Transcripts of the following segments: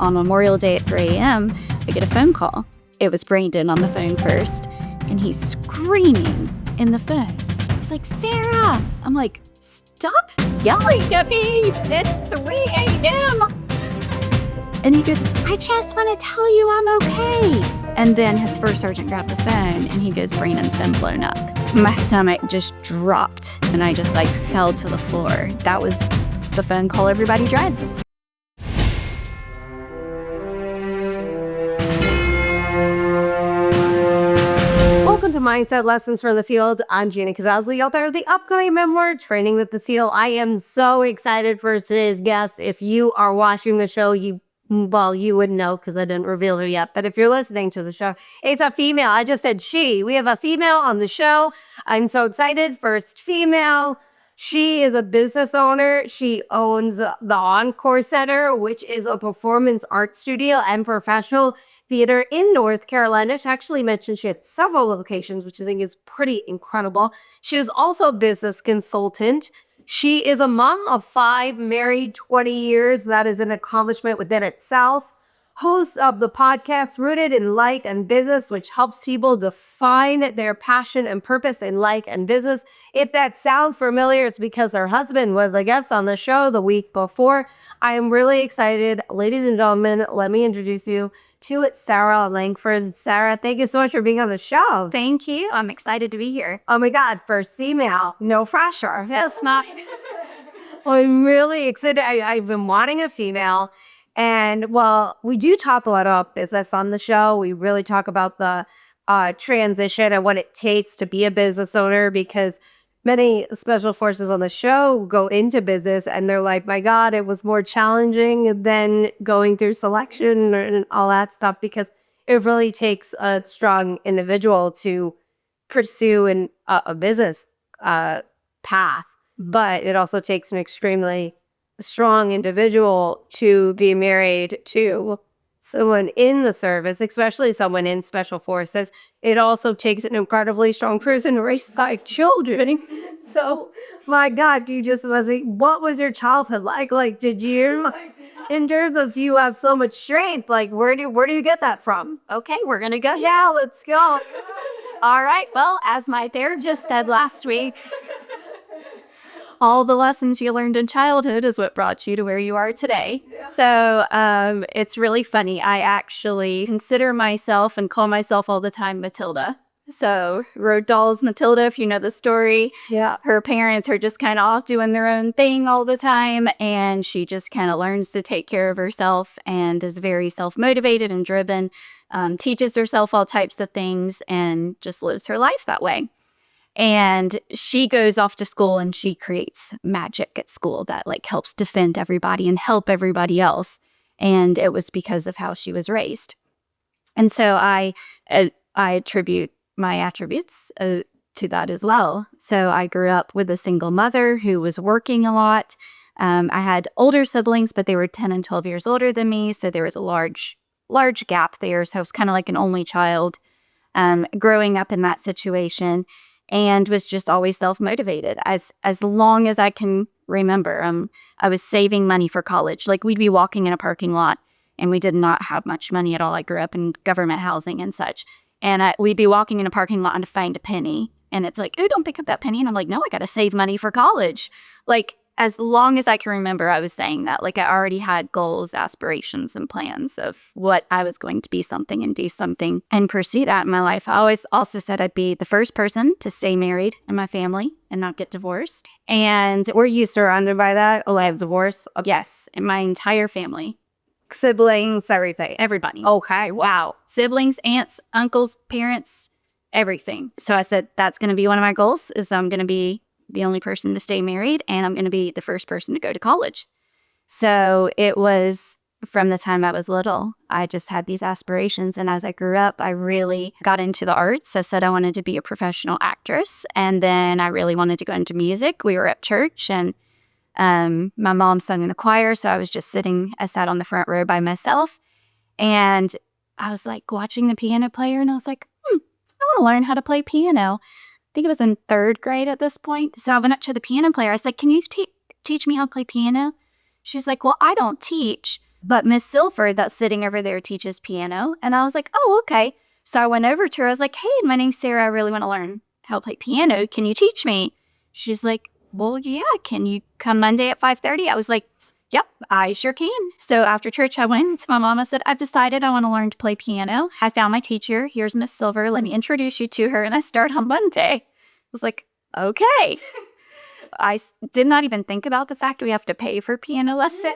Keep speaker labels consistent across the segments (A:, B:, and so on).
A: on Memorial Day at 3 a.m., I get a phone call. It was Brandon on the phone first, and he's screaming in the phone. He's like, Sarah! I'm like, stop yelling at me! It's 3 a.m. And he goes, I just want to tell you I'm okay. And then his first sergeant grabbed the phone, and he goes, Brandon's been blown up. My stomach just dropped, and I just fell to the floor. That was the phone call everybody dreads.
B: Welcome to Mindset Lessons from the Field. I'm Gina Kazowski, author of the upcoming memoir, Training with the SEAL. I am so excited for today's guest. If you are watching the show, you would know because I didn't reveal her yet. But if you're listening to the show, it's a female. I just said she. We have a female on the show. I'm so excited. First female. She is a business owner. She owns the Encore Center, which is a performance art studio and professional theater in North Carolina. She actually mentioned she had several locations, which I think is pretty incredible. She is also a business consultant. She is a mom of 5, married 20 years. That is an accomplishment within itself. Host of the podcast Rooted in Life and Business, which helps people define their passion and purpose in life and business. If that sounds familiar, it's because her husband was a guest on the show the week before. I am really excited. Ladies and gentlemen, let me introduce you to Sarah Lankford. Sarah, thank you so much for being on the show.
A: Thank you. I'm excited to be here.
B: Oh my God, first female, no pressure. That's not. I'm really excited. I've been wanting a female. And well, we do talk a lot about business on the show. We really talk about the transition and what it takes to be a business owner, because many special forces on the show go into business and they're like, my God, it was more challenging than going through selection and all that stuff, because it really takes a strong individual to pursue a business path. But it also takes an extremely strong individual to be married to someone in the service, especially someone in special forces. It also takes an incredibly strong person to raise 5 children. So, my God, what was your childhood like? Did you, in terms of you have so much strength, where do you get that from?
A: Okay, we're going to go.
B: Yeah, let's go.
A: All right. Well, as my therapist said last week, all the lessons you learned in childhood is what brought you to where you are today. Yeah. So it's really funny. I actually consider myself and call myself all the time Matilda. So Road Doll's Matilda, if you know the story.
B: Yeah.
A: Her parents are just kind of off doing their own thing all the time. And she just kind of learns to take care of herself and is very self-motivated and driven, teaches herself all types of things and just lives her life that way. And she goes off to school and she creates magic at school that helps defend everybody and help everybody else. And it was because of how she was raised. And so I attribute my attributes to that as well. So I grew up with a single mother who was working a lot. I had older siblings, but they were 10 and 12 years older than me. So there was a large gap there. So I was kind of like an only child growing up in that situation. And was just always self-motivated as long as I can remember. I was saving money for college. We'd be walking in a parking lot and we did not have much money at all. I grew up in government housing and such. And we'd be walking in a parking lot and find a penny. And it's like, oh, don't pick up that penny. And I'm like, no, I got to save money for college. As long as I can remember, I was saying that. I already had goals, aspirations, and plans of what I was going to be something and do something and pursue that in my life. I always also said I'd be the first person to stay married in my family and not get divorced. And
B: were you surrounded by that? A lot of divorce?
A: Yes, in my entire family.
B: Siblings, everything.
A: Everybody.
B: Okay, wow.
A: Siblings, aunts, uncles, parents, everything. So I said, that's going to be one of my goals, is I'm going to be the only person to stay married, and I'm going to be the first person to go to college. So it was from the time I was little. I just had these aspirations. And as I grew up, I really got into the arts. I said I wanted to be a professional actress. And then I really wanted to go into music. We were at church and my mom sung in the choir. So I sat on the front row by myself. And I was watching the piano player, and I was like, I want to learn how to play piano. I think it was in 3rd grade at this point. So I went up to the piano player. I was like, can you teach me how to play piano? She's like, well, I don't teach, But Miss Silver, that's sitting over there, teaches piano. And I was like, oh, okay. So I went over to her. I was like, hey, my name's Sarah. I really want to learn how to play piano. Can you teach me? She's like, well, yeah. Can you come Monday at 5:30? I was like, yep, I sure can. So after church, I went to my mom. I said, I've decided I want to learn to play piano. I found my teacher. Here's Miss Silver. Let me introduce you to her. And I start on Monday. I was like, okay. I did not even think about the fact we have to pay for piano lessons.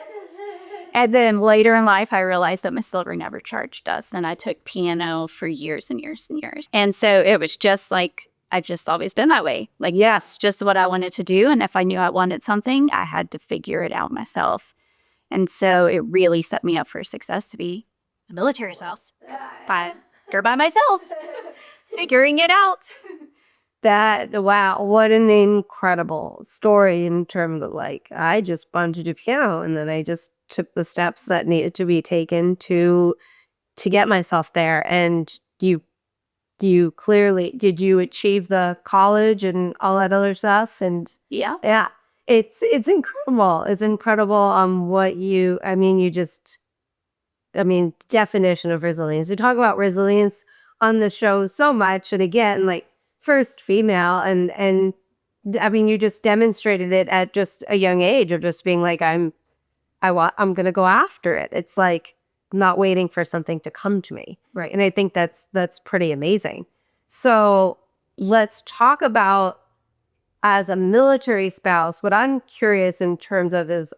A: And then later in life, I realized that Miss Silver never charged us. And I took piano for years and years and years. And so it was just like, I've just always been that way. Like, yes, just what I wanted to do. And if I knew I wanted something, I had to figure it out myself. And so it really set me up for success to be a military spouse. By myself, figuring it out.
B: Wow, what an incredible story in terms of like, I just wanted to do piano and then I just took the steps that needed to be taken to get myself there. And you clearly, did you achieve the college and all that other stuff? And
A: yeah,
B: it's incredible. It's incredible what you, definition of resilience. We talk about resilience on the show so much. And again, like, first female, and you just demonstrated it at just a young age of just being like, I'm gonna go after it. It's like not waiting for something to come to me.
A: right.
B: And I think that's pretty amazing. So let's talk about, as a military spouse, what I'm curious in terms of is,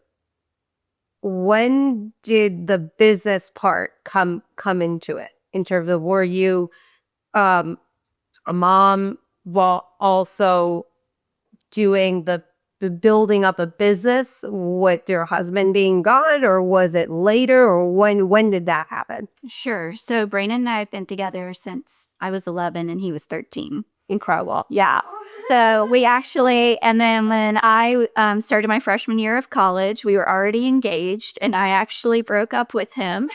B: when did the business part come into it? In terms of, were you a mom while also doing the building up a business with your husband being gone, or was it later, or when did that happen?
A: Sure. So Brandon and I have been together since I was 11 and he was 13.
B: Incredible.
A: Yeah. So we actually, and then when I started my freshman year of college, we were already engaged, and I actually broke up with him.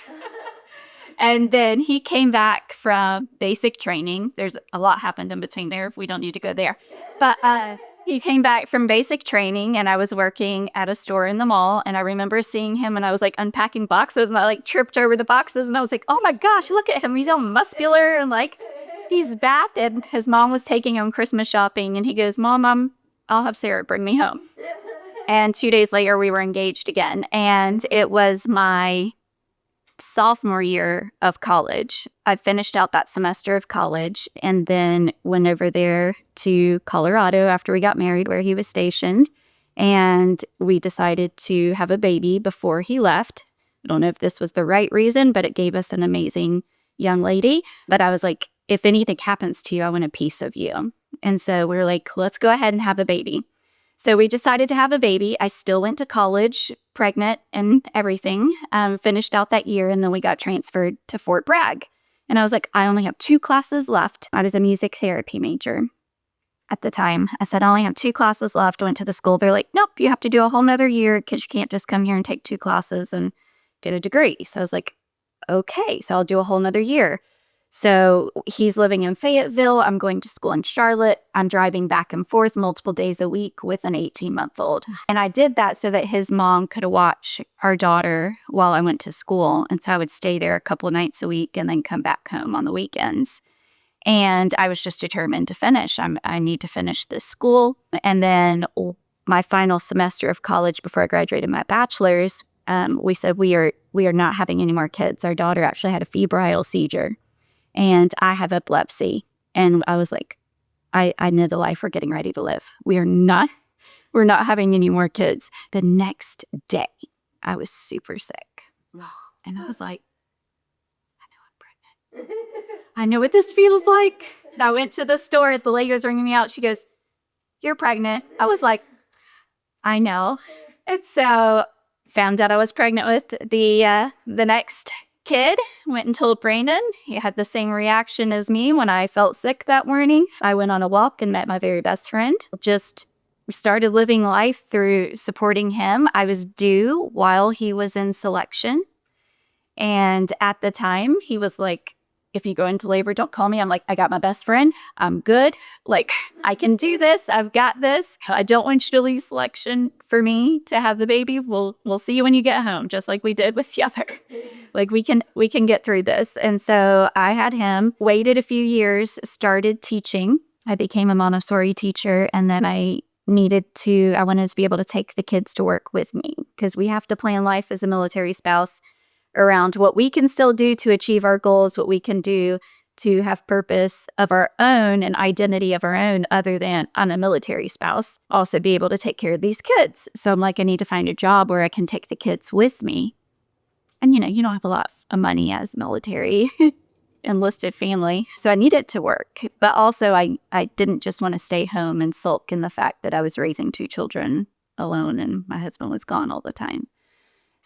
A: And then he came back from basic training. There's a lot happened in between there. We don't need to go there. But he came back from basic training, and I was working at a store in the mall. And I remember seeing him, and I was like unpacking boxes, and I like tripped over the boxes. And I was like, oh my gosh, look at him. He's all muscular and like he's back. And his mom was taking him Christmas shopping. And he goes, Mom, I'll have Sarah bring me home. And 2 days later, we were engaged again. And it was my sophomore year of college. I finished out that semester of college and then went over there to Colorado after we got married, where he was stationed. And we decided to have a baby before he left. I don't know if this was the right reason, but it gave us an amazing young lady. But I was like, if anything happens to you, I want a piece of you. And so we were like, let's go ahead and have a baby. So we decided to have a baby. I still went to college, pregnant and everything, finished out that year, and then we got transferred to Fort Bragg. And I was like, I only have 2 classes left. I was a music therapy major at the time. I said, I only have 2 classes left. I went to the school. They're like, nope, you have to do a whole nother year because you can't just come here and take 2 classes and get a degree. So I was like, okay, so I'll do a whole nother year. So he's living in Fayetteville. I'm going to school in Charlotte. I'm driving back and forth multiple days a week with an 18-month-old. And I did that so that his mom could watch our daughter while I went to school. And so I would stay there a couple of nights a week and then come back home on the weekends. And I was just determined to finish. I need to finish this school. And then my final semester of college before I graduated my bachelor's, we said we are not having any more kids. Our daughter actually had a febrile seizure. And I have epilepsy. And I was like, I know the life we're getting ready to live. We're not having any more kids. The next day, I was super sick. And I was like, I know I'm pregnant. I know what this feels like. And I went to the store. The lady was ringing me out. She goes, you're pregnant. I was like, I know. And so found out I was pregnant with the next kid. Went and told Brandon. He had the same reaction as me when I felt sick that morning. I went on a walk and met my very best friend. Just started living life through supporting him. I was due while he was in selection. And at the time, he was like, if you go into labor, don't call me. I'm like, I got my best friend. I'm good. Like, I can do this. I've got this. I don't want you to leave selection for me to have the baby. We'll see you when you get home, just like we did with the other. Like, we can get through this. And so I had him, waited a few years, started teaching. I became a Montessori teacher, and then I wanted to be able to take the kids to work with me, because we have to plan life as a military spouse around what we can still do to achieve our goals, what we can do to have purpose of our own and identity of our own other than I'm a military spouse, also be able to take care of these kids. So I'm like, I need to find a job where I can take the kids with me. And, you don't have a lot of money as military enlisted family. So I needed to work. But also I didn't just want to stay home and sulk in the fact that I was raising 2 children alone and my husband was gone all the time.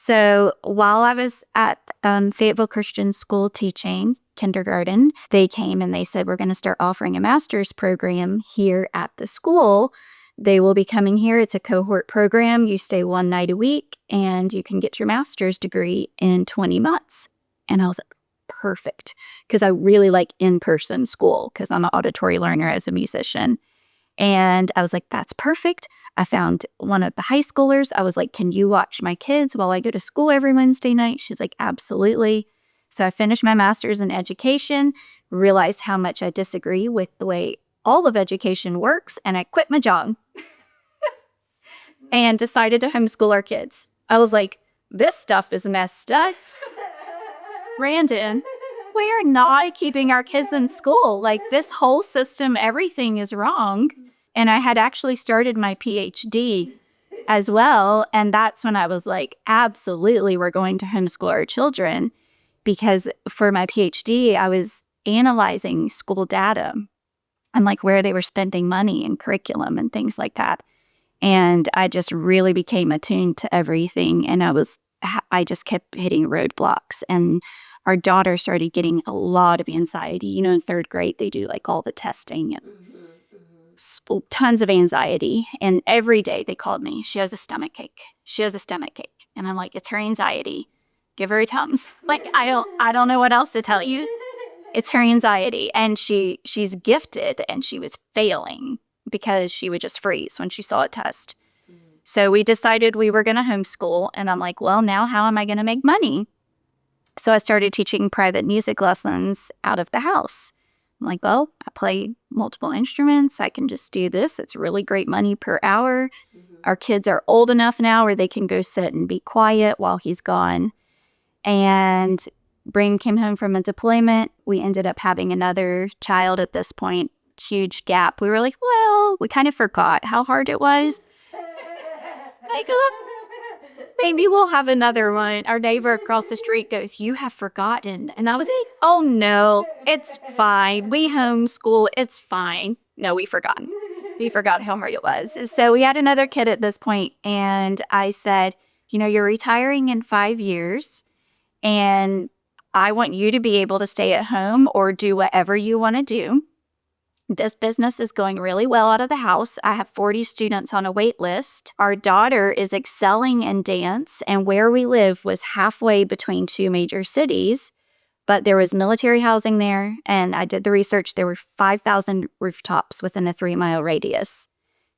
A: So while I was at Fayetteville Christian School teaching kindergarten, they came and they said, we're going to start offering a master's program here at the school. They will be coming here. It's a cohort program. You stay 1 night a week and you can get your master's degree in 20 months. And I was like, perfect, because I really like in-person school because I'm an auditory learner as a musician. And I was like, that's perfect. I found one of the high schoolers. I was like, can you watch my kids while I go to school every Wednesday night? She's like, absolutely. So I finished my master's in education, realized how much I disagree with the way all of education works, and I quit my job and decided to homeschool our kids. I was like, this stuff is messed up. Brandon, we are not keeping our kids in school. Like, this whole system, everything is wrong. And I had actually started my PhD as well. And that's when I was like, absolutely, we're going to homeschool our children. Because for my PhD, I was analyzing school data and like where they were spending money and curriculum and things like that. And I just really became attuned to everything. And I just kept hitting roadblocks. And our daughter started getting a lot of anxiety. In 3rd grade, they do like all the testing and tons of anxiety. And every day they called me, she has a stomach ache. She has a stomach ache. And I'm like, it's her anxiety. Give her a Tums. Like, I don't know what else to tell you. It's her anxiety. And she's gifted, and she was failing because she would just freeze when she saw a test. So we decided we were going to homeschool. And I'm like, well, now how am I going to make money? So I started teaching private music lessons out of the house. I'm like, well, I play multiple instruments. I can just do this. It's really great money per hour. Our kids are old enough now where they can go sit and be quiet while he's gone. And Brain came home from a deployment. We ended up having another child at this point. Huge gap. We were like, well, we kind of forgot how hard it was. Like, maybe we'll have another one. Our neighbor across the street goes, you have forgotten. And I was like, oh no, it's fine. We homeschool. It's fine. No, we forgot. We forgot how hard it was. So we had another kid at this point, and I said, you're retiring in 5 years, and I want you to be able to stay at home or do whatever you want to do. This business is going really well out of the house. I have 40 students on a wait list. Our daughter is excelling in dance, and where we live was halfway between 2 major cities, but there was military housing there, and I did the research. There were 5,000 rooftops within a 3-mile radius.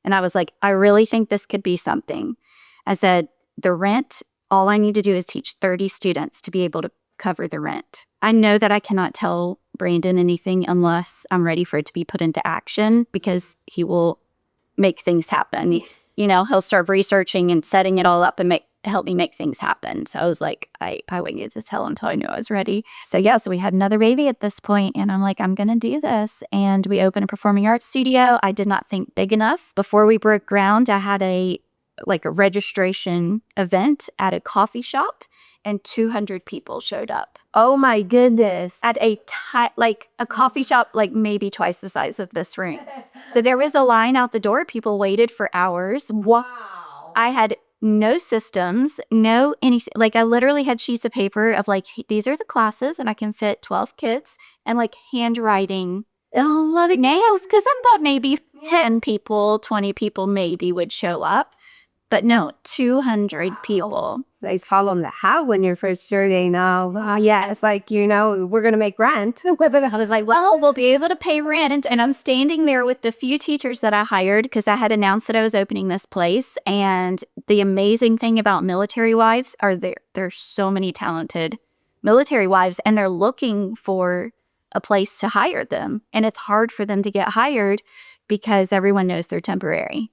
A: And I was like, I really think this could be something. I said, the rent, all I need to do is teach 30 students to be able to cover the rent. I know that I cannot tell Brandon anything unless I'm ready for it to be put into action, because he will make things happen. He'll start researching and setting it all up and help me make things happen. So I was like, I waited to tell him until I knew I was ready. So we had another baby at this point, and I'm like, I'm going to do this. And we opened a performing arts studio. I did not think big enough. Before we broke ground, I had a registration event at a coffee shop, and 200 people showed up.
B: Oh my goodness.
A: At a coffee shop, maybe twice the size of this room. So there was a line out the door. People waited for hours.
B: Wow.
A: I had no systems, no anything. I literally had sheets of paper of these are the classes, and I can fit 12 kids, and handwriting a lot of nails, because I thought maybe 10 people, 20 people maybe would show up. But no, 200 people.
B: They call them the how when you're first journeying. Yeah, it's like, we're going to make rent.
A: I was like, well, we'll be able to pay rent. And I'm standing there with the few teachers that I hired because I had announced that I was opening this place. And the amazing thing about military wives are there's so many talented military wives, and they're looking for a place to hire them. And it's hard for them to get hired because everyone knows they're temporary.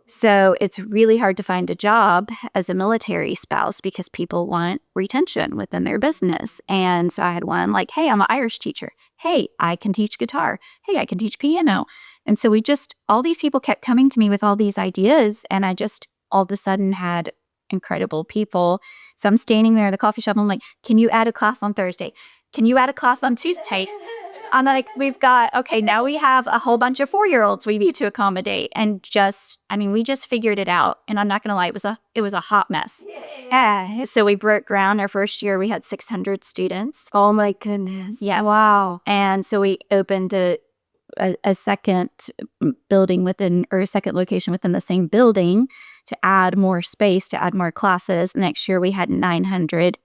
A: So it's really hard to find a job as a military spouse because people want retention within their business. And so I had one like, hey, I'm an Irish teacher. Hey, I can teach guitar. Hey, I can teach piano. And so all these people kept coming to me with all these ideas. And I just all of a sudden had incredible people. So I'm standing there in the coffee shop. I'm like, can you add a class on Thursday? Can you add a class on Tuesday? I'm like, now we have a whole bunch of 4-year-olds we need to accommodate. And we just figured it out. And I'm not going to lie, it was a hot mess. Yeah. So we broke ground. Our first year, we had 600 students.
B: Oh my goodness.
A: Yeah.
B: Wow.
A: And so we opened a second building a second location within the same building to add more space, to add more classes. Next year, we had 900.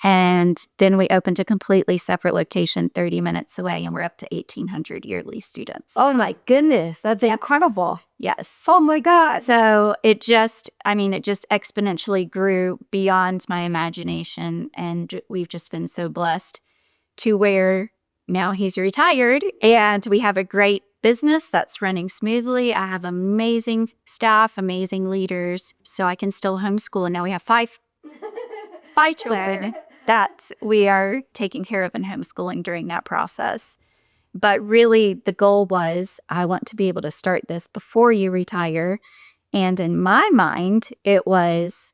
A: And then we opened a completely separate location 30 minutes away, and we're up to 1,800 yearly students.
B: Oh my goodness. That's incredible.
A: Yes.
B: Oh my God.
A: So it just exponentially grew beyond my imagination. And we've just been so blessed to where now he's retired and we have a great business that's running smoothly. I have amazing staff, amazing leaders, so I can still homeschool. And now we have five children that we are taking care of and homeschooling during that process. But really, the goal was I want to be able to start this before you retire. And in my mind, it was,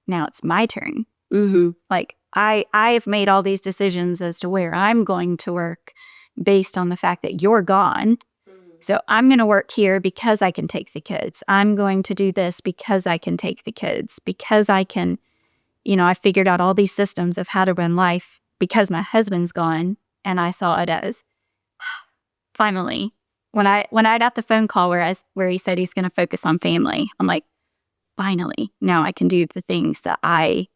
A: now it's my turn.
B: Mm-hmm.
A: Like, I've made all these decisions as to where I'm going to work based on the fact that you're gone. So I'm going to work here because I can take the kids. I'm going to do this because I can take the kids, because I can, I figured out all these systems of how to run life because my husband's gone. And I saw it as, finally, when I got the phone call where he said he's going to focus on family, I'm like, finally, now I can do the things that I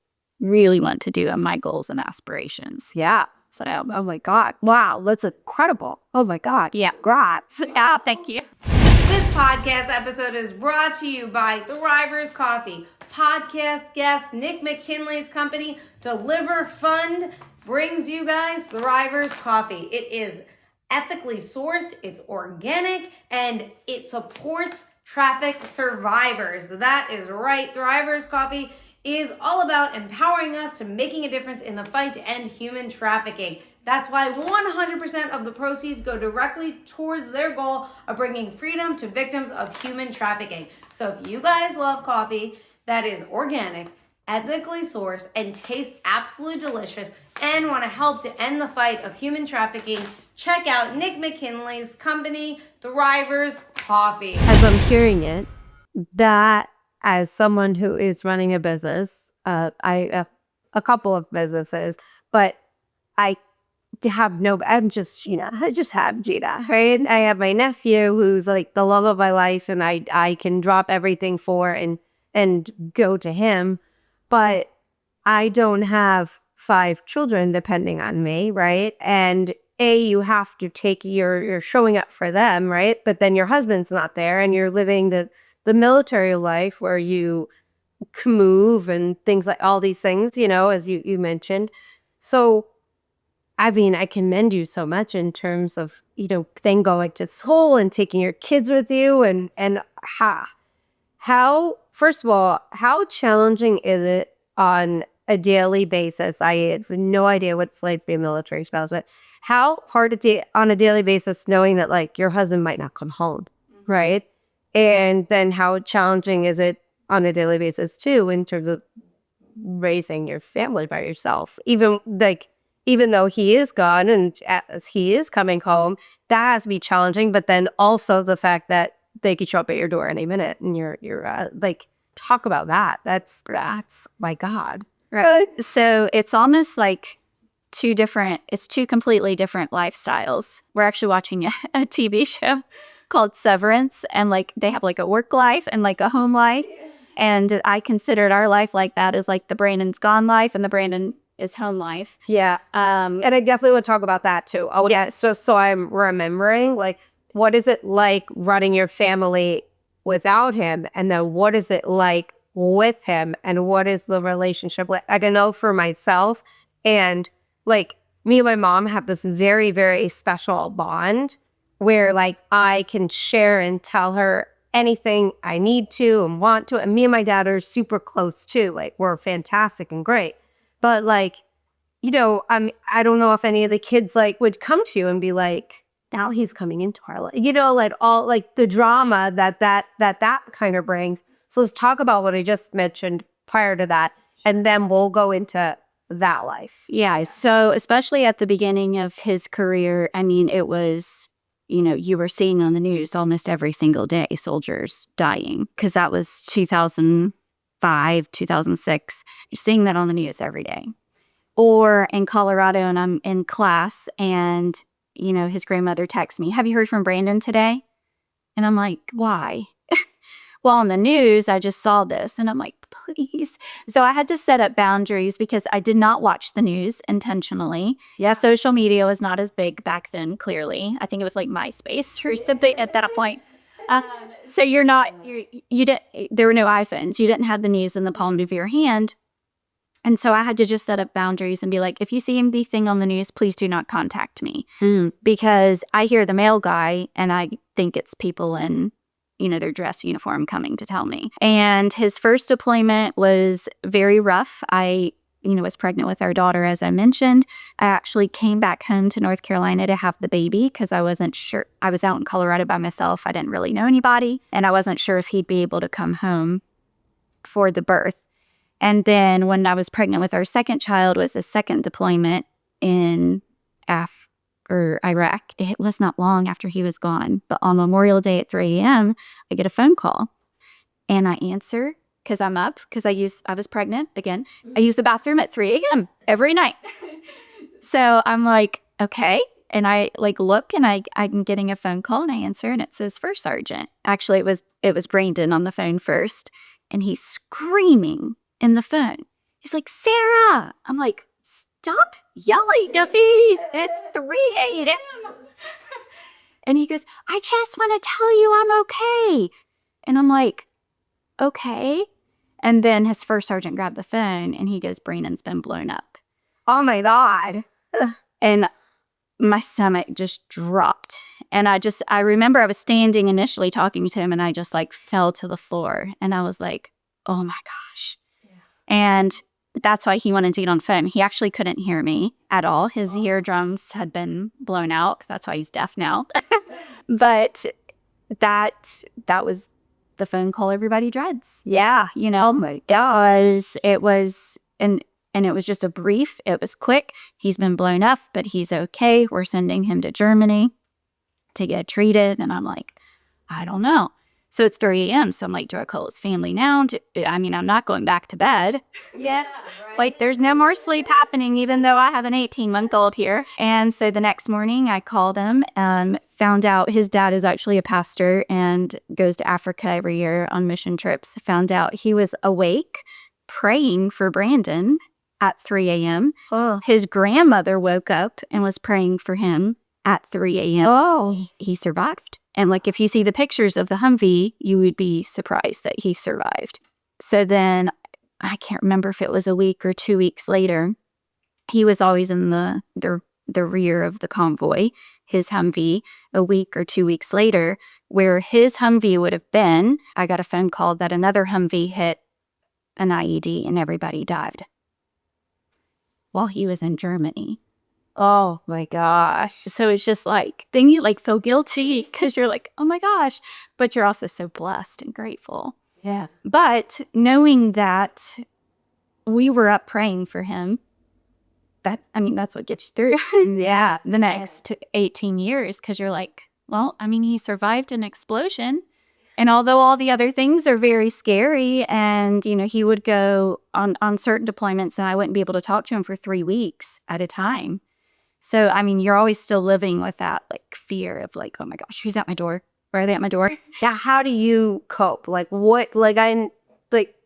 A: really want to do and my goals and aspirations.
B: Yeah.
A: So,
B: oh my God. Wow. That's incredible. Oh my God.
A: Yeah.
B: Congrats.
A: Yeah, thank you.
C: This podcast episode is brought to you by Thrivers Coffee. Podcast guest Nick McKinley's company, Deliver Fund, brings you guys Thrivers Coffee. It is ethically sourced, it's organic, and it supports traffic survivors. That is right. Thrivers Coffee is all about empowering us to making a difference in the fight to end human trafficking. That's why 100% of the proceeds go directly towards their goal of bringing freedom to victims of human trafficking. So if you guys love coffee that is organic, ethically sourced, and tastes absolutely delicious, and want to help to end the fight of human trafficking, check out Nick McKinley's company, Thrivers Coffee.
B: As I'm hearing it, that as someone who is running a business, a couple of businesses, but I just have Gina, right? I have my nephew who's like the love of my life, and I can drop everything for and go to him, but I don't have 5 children depending on me, right? And you have to you're showing up for them, right? But then your husband's not there, and you're living the military life where you move and things like all these things, as you mentioned. So, I commend you so much in terms of, then going to Seoul and taking your kids with you and how, first of all, how challenging is it on a daily basis? I have no idea what it's like to be a military spouse, but how hard on a daily basis knowing that like your husband might not come home, right? And then how challenging is it on a daily basis too in terms of raising your family by yourself? Even though he is gone and as he is coming home, that has to be challenging. But then also the fact that they could show up at your door any minute, and you're talk about that. That's my God.
A: Right. So it's almost like two completely different lifestyles. We're actually watching a TV show called Severance. And like they have like a work life and like a home life. And I considered our life like that as like the Brandon's gone life and the Brandon is home life.
B: Yeah. And I definitely would talk about that too. Oh, yeah. So I'm remembering, like, what is it like running your family without him? And then what is it like with him? And what is the relationship like? I don't know for myself. And like me and my mom have this very, very special bond where like I can share and tell her anything I need to and want to. And me and my dad are super close too. Like we're fantastic and great. But like, you know, I don't know if any of the kids like would come to you and be like, now he's coming into our life, you know, like all like the drama that kind of brings. So let's talk about what I just mentioned prior to that, and then we'll go into that life.
A: Yeah. So especially at the beginning of his career, I mean, it was, you know, you were seeing on the news almost every single day soldiers dying, because that was 2005, 2006. You're seeing that on the news every day. Or in Colorado, and I'm in class, and, you know, his grandmother texts me, "Have you heard from Brandon today?" And I'm like, "Why?" "Well, on the news, I just saw this." And I'm like, "Please." So I had to set up boundaries because I did not watch the news intentionally. Yeah, social media was not as big back then, clearly. I think it was like MySpace or something at that point. So you didn't, there were no iPhones. You didn't have the news in the palm of your hand. And so I had to just set up boundaries and be like, if you see anything on the news, please do not contact me. Because I hear the mail guy and I think it's people in, you know, their dress uniform coming to tell me. And his first deployment was very rough. I, you know, was pregnant with our daughter, as I mentioned. I actually came back home to North Carolina to have the baby because I wasn't sure. I was out in Colorado by myself. I didn't really know anybody. And I wasn't sure if he'd be able to come home for the birth. And then when I was pregnant with our second child was the second deployment in Iraq. It was not long after he was gone. But on Memorial Day at 3 a.m., I get a phone call. And I answer because I'm up, because I was pregnant again. I use the bathroom at 3 a.m. every night. So I'm like, okay. And I like look and I'm getting a phone call and I answer and it says First Sergeant. Actually, it was Brandon on the phone first. And he's screaming in the phone. He's like, "Sarah!" I'm like, "Stop yelling, Duffies. It's 3 a.m. And he goes, "I just want to tell you I'm okay." And I'm like, "Okay." And then his first sergeant grabbed the phone and he goes, "Brandon's been blown up."
B: Oh my God.
A: And my stomach just dropped. And I remember I was standing initially talking to him and I just like fell to the floor. And I was like, oh my gosh. And that's why he wanted to get on the phone. He actually couldn't hear me at all. His eardrums had been blown out. That's why he's deaf now. But that was the phone call everybody dreads. Yeah, you know, it was, and it was just a brief. It was quick. He's been blown up, but he's okay. We're sending him to Germany to get treated. And I'm like, I don't know. So it's 3 a.m. So I'm like, do I call his family now? I'm not going back to bed. Yeah. Right. Like there's no more sleep happening, even though I have an 18-month-old here. And so the next morning I called him, found out his dad is actually a pastor and goes to Africa every year on mission trips. Found out he was awake praying for Brandon at 3 a.m. Oh. His grandmother woke up and was praying for him at 3 a.m. Oh. He survived. And like, if you see the pictures of the Humvee, you would be surprised that he survived. So then I can't remember if it was a week or 2 weeks later, he was always in the rear of the convoy, his Humvee. A week or 2 weeks later, where his Humvee would have been, I got a phone call that another Humvee hit an IED and everybody died while he was in Germany. Oh my gosh. So it's just like, then you like feel guilty because you're like, oh my gosh, but you're also so blessed and grateful. Yeah. But knowing that we were up praying for him, that's what gets you through. Yeah. The next 18 years, because you're like, well, he survived an explosion. And although all the other things are very scary and, you know, he would go on certain deployments and I wouldn't be able to talk to him for 3 weeks at a time. So, you're always still living with that, like, fear of, like, oh, my gosh, who's at my door? Are they at my door?
B: Now, how do you cope? Like what, like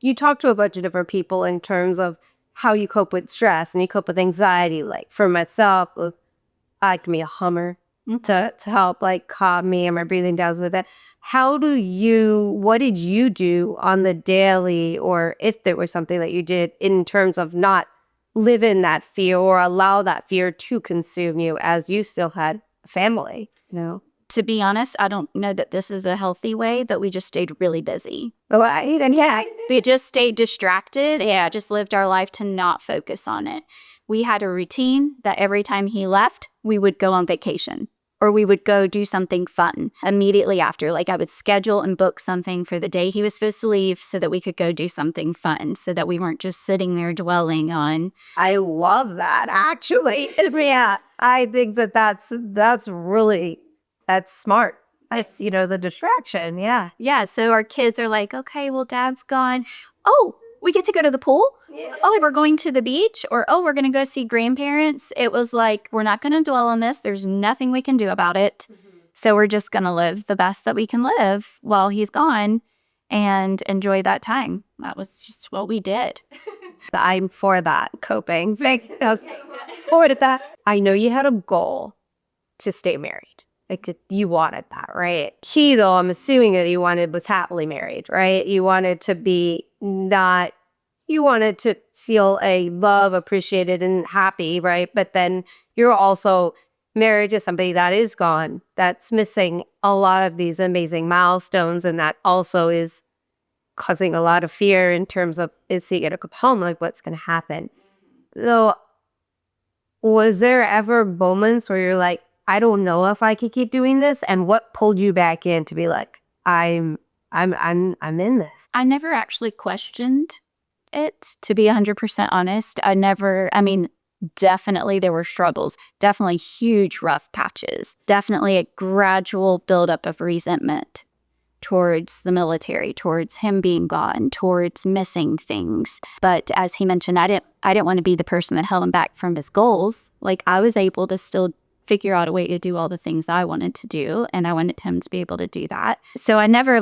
B: you talk to a bunch of different people in terms of how you cope with stress and you cope with anxiety. Like for myself, I can be a hummer to help like calm me and my breathing down with that. What did you do on the daily, or if there was something that you did in terms of not live in that fear or allow that fear to consume you as you still had a family, you know?
A: To be honest, I don't know that this is a healthy way, but we just stayed really busy.
B: And yeah,
A: We just stayed distracted. Yeah, just lived our life to not focus on it. We had a routine that every time he left, we would go on vacation or we would go do something fun immediately after. Like I would schedule and book something for the day he was supposed to leave so that we could go do something fun, so that we weren't just sitting there dwelling on.
B: I love that, actually. Yeah, I think that's really, that's smart. That's, the distraction. Yeah.
A: Yeah, so our kids are like, okay, well, dad's gone. Oh, we get to go to the pool?
B: Yeah.
A: Oh, we're going to the beach? Or, oh, we're going to go see grandparents? It was like, we're not going to dwell on this. There's nothing we can do about it. So we're just going to live the best that we can live while he's gone and enjoy that time. That was just what we did.
B: I'm for that coping. I was forward at that. I know you had a goal to stay married. Like you wanted that, right? He, though, I'm assuming that you wanted was happily married, right? You wanted to be you wanted to feel a love, appreciated, and happy, right? But then you're also married to somebody that is gone, that's missing a lot of these amazing milestones, and that also is causing a lot of fear in terms of, is he going to come home? Like, what's going to happen? So, was there ever moments where you're like, I don't know if I could keep doing this? And what pulled you back in to be like, I'm in this?
A: I never actually questioned it, to be 100% honest. Definitely there were struggles, definitely huge rough patches, definitely a gradual buildup of resentment towards the military, towards him being gone, towards missing things. But as he mentioned, I didn't want to be the person that held him back from his goals. Like I was able to still figure out a way to do all the things I wanted to do, and I wanted him to be able to do that. So I never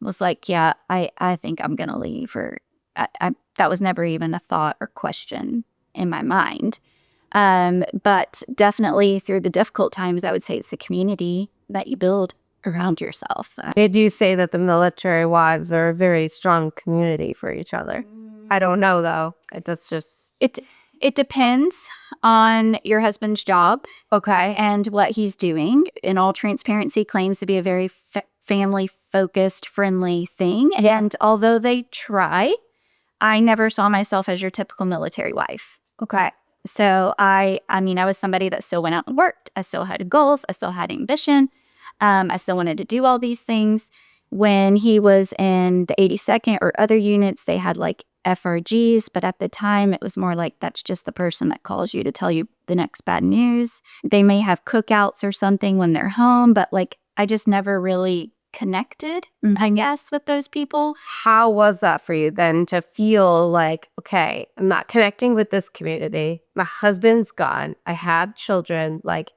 A: was like, yeah, I think I'm gonna leave, or that was never even a thought or question in my mind. But definitely through the difficult times, I would say it's a community that you build around yourself.
B: Did you say that the military wives are a very strong community for each other? I don't know, though. That's just...
A: It depends on your husband's job,
B: Okay.
A: and what he's doing. In all transparency, claims to be a very family-focused, friendly thing. And although they try, I never saw myself as your typical military wife.
B: Okay.
A: So I was somebody that still went out and worked. I still had goals. I still had ambition. I still wanted to do all these things. When he was in the 82nd or other units, they had like FRGs, but at the time it was more like that's just the person that calls you to tell you the next bad news. They may have cookouts or something when they're home, but like I just never really connected, I guess, with those people.
B: How was that for you then to feel like, okay, I'm not connecting with this community. My husband's gone. I have children. Like,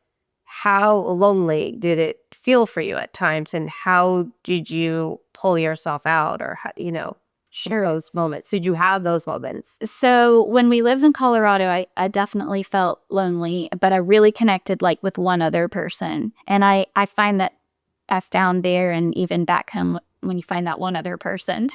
B: how lonely did it feel for you at times? And how did you pull yourself out, or, share those moments? Did you have those moments?
A: So when we lived in Colorado, I definitely felt lonely, but I really connected like with one other person. And I find that I found there, and even back home, when you find that one other person,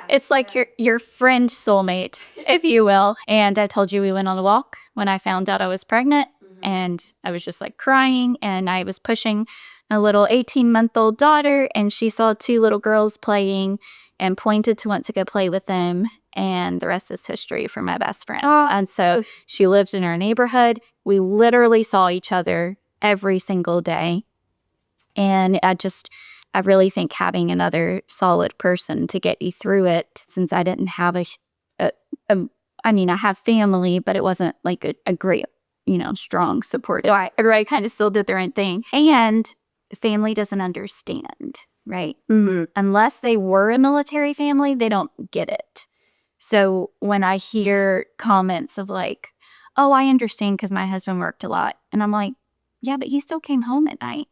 A: it's like your friend soulmate, if you will. And I told you we went on a walk when I found out I was pregnant, and I was just like crying, and I was pushing a little 18-month-old daughter, and she saw two little girls playing and pointed to want to go play with them. And the rest is history for my best friend. And so she lived in our neighborhood. We literally saw each other every single day. And I really think having another solid person to get you through it, since I didn't have I have family, but it wasn't like a great, strong support. Everybody kind of still did their own thing. And family doesn't understand, right?
B: Mm-hmm.
A: Unless they were a military family, they don't get it. So when I hear comments of like, oh, I understand because my husband worked a lot. And I'm like, yeah, but he still came home at night.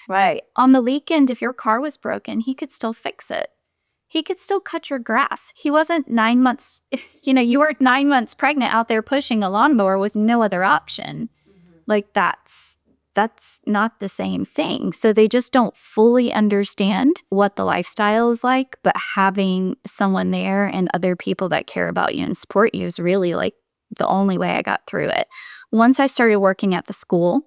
B: Right.
A: On the weekend, if your car was broken, he could still fix it. He could still cut your grass. He wasn't 9 months, you were 9 months pregnant out there pushing a lawnmower with no other option. Like that's not the same thing. So they just don't fully understand what the lifestyle is like, but having someone there and other people that care about you and support you is really like the only way I got through it. Once I started working at the school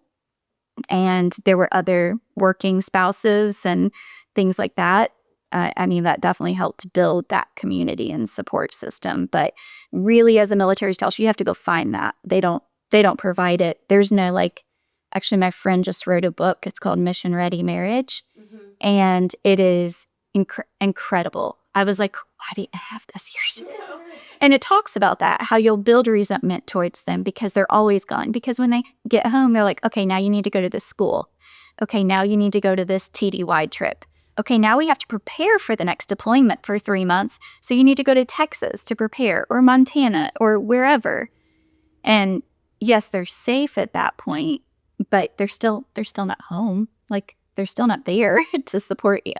A: and there were other working spouses and things like that, that definitely helped build that community and support system. But really, as a military spouse, you have to go find that. They don't provide it. There's no actually, my friend just wrote a book. It's called Mission Ready Marriage. And it is incredible. I was like, why do you have this years ago? And it talks about that, how you'll build resentment towards them because they're always gone. Because when they get home, they're like, okay, now you need to go to this school. Okay, now you need to go to this TDY trip. Okay, now we have to prepare for the next deployment for 3 months. So you need to go to Texas to prepare, or Montana, or wherever. And yes, they're safe at that point, but they're still not home. Like, they're still not there to support you.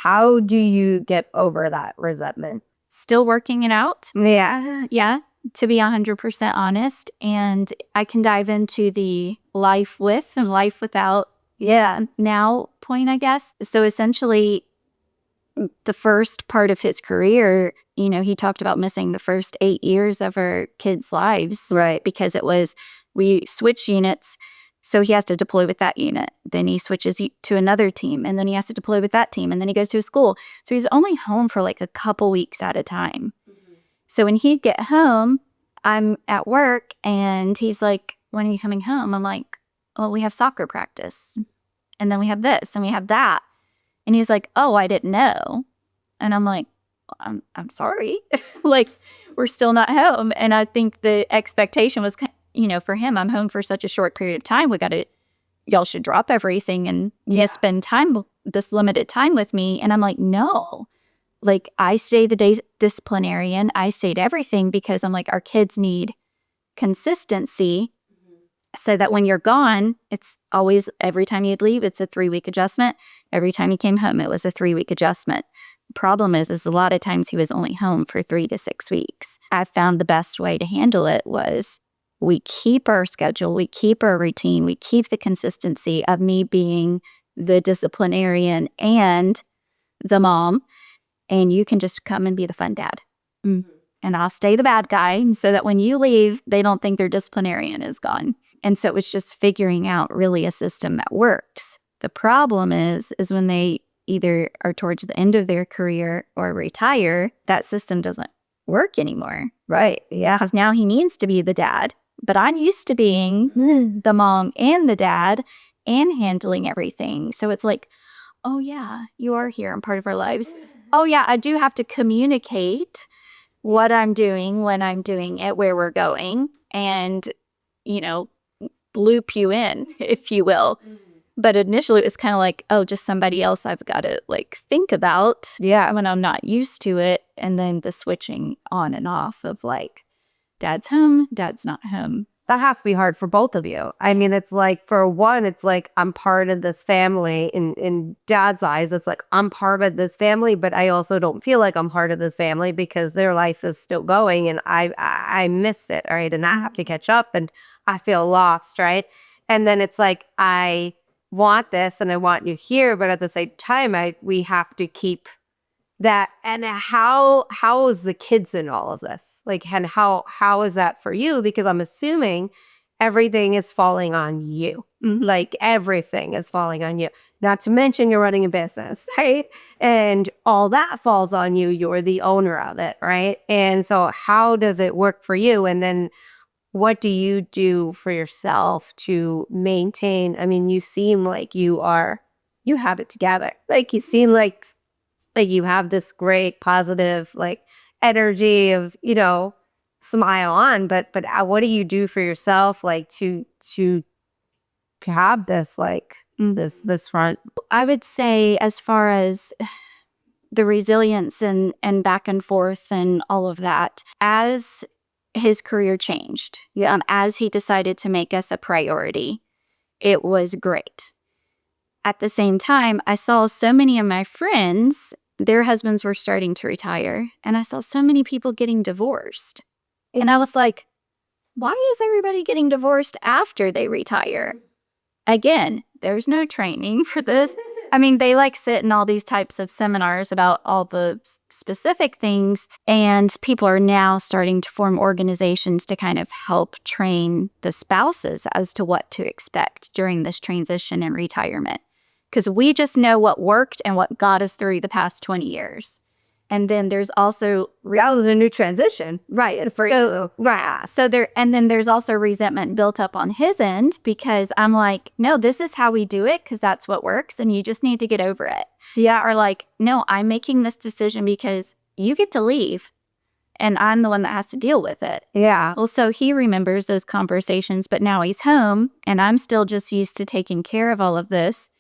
B: How do you get over that resentment?
A: Still working it out.
B: Yeah.
A: Yeah, to be 100% honest. And I can dive into the life with and life without now point, I guess. So essentially, the first part of his career, he talked about missing the first 8 years of our kids' lives.
B: Right.
A: Because we switch units. So he has to deploy with that unit. Then he switches to another team, and then he has to deploy with that team, and then he goes to a school. So he's only home for like a couple weeks at a time. So when he'd get home, I'm at work, and he's like, when are you coming home? I'm like, well, we have soccer practice, and then we have this, and we have that. And he's like, oh, I didn't know. And I'm like, I'm sorry. Like, we're still not home. And I think the expectation was, for him, I'm home for such a short period of time. Y'all should drop everything and spend this limited time with me. And I'm like, no. Like, I stay the disciplinarian. I stayed everything because I'm like, our kids need consistency so that when you're gone, it's always, every time you'd leave, it's a 3-week adjustment. Every time he came home, it was a 3-week adjustment. The problem is a lot of times he was only home for 3 to 6 weeks. I found the best way to handle it was we keep our schedule, we keep our routine, we keep the consistency of me being the disciplinarian and the mom, and you can just come and be the fun dad. And I'll stay the bad guy so that when you leave, they don't think their disciplinarian is gone. And so it was just figuring out really a system that works. The problem is when they either are towards the end of their career or retire, that system doesn't work anymore.
B: Right. Yeah.
A: Because now he needs to be the dad. But I'm used to being the mom and the dad and handling everything. So it's like, oh yeah, you are here and part of our lives. Oh yeah, I do have to communicate what I'm doing, when I'm doing it, where we're going, and, loop you in, if you will. But initially it was kind of like, oh, just somebody else I've got to think about when I'm not used to it. And then the switching on and off of dad's home, dad's not home.
B: That has to be hard for both of you. I mean, it's like, for one, it's like, I'm part of this family. In dad's eyes, it's like, I'm part of this family, but I also don't feel like I'm part of this family because their life is still going and I missed it, right? And I have to catch up and I feel lost, right? And then it's like, I want this and I want you here, but at the same time, we have to keep that. And how is the kids in all of this? And how is that for you? Because I'm assuming everything is falling on you. Everything is falling on you. Not to mention you're running a business, right? And all that falls on you. You're the owner of it, right? And so how does it work for you? And then what do you do for yourself to maintain? I mean, you seem like you have it together. You seem like you have this great positive energy of smile on, but what do you do for yourself to have this this front?
A: I would say, as far as the resilience and back and forth and all of that, as his career changed, as he decided to make us a priority, it was great. at the same time, I saw so many of my friends, their husbands were starting to retire, and I saw so many people getting divorced. And I was like, why is everybody getting divorced after they retire? Again, there's no training for this. I mean, they like sit in all these types of seminars about all the specific things, and people are now starting to form organizations to kind of help train the spouses as to what to expect during this transition and retirement. Because we just know what worked and what got us through the past 20 years. And then there's also
B: That was a new transition.
A: right.
B: So,
A: So then there's also resentment built up on his end because I'm like, no, this is how we do it because that's what works and you just need to get over it.
B: yeah.
A: Or like, no, I'm making this decision because you get to leave and I'm the one that has to deal with it.
B: Yeah.
A: Well, so he remembers those conversations, but now he's home and I'm still just used to taking care of all of this.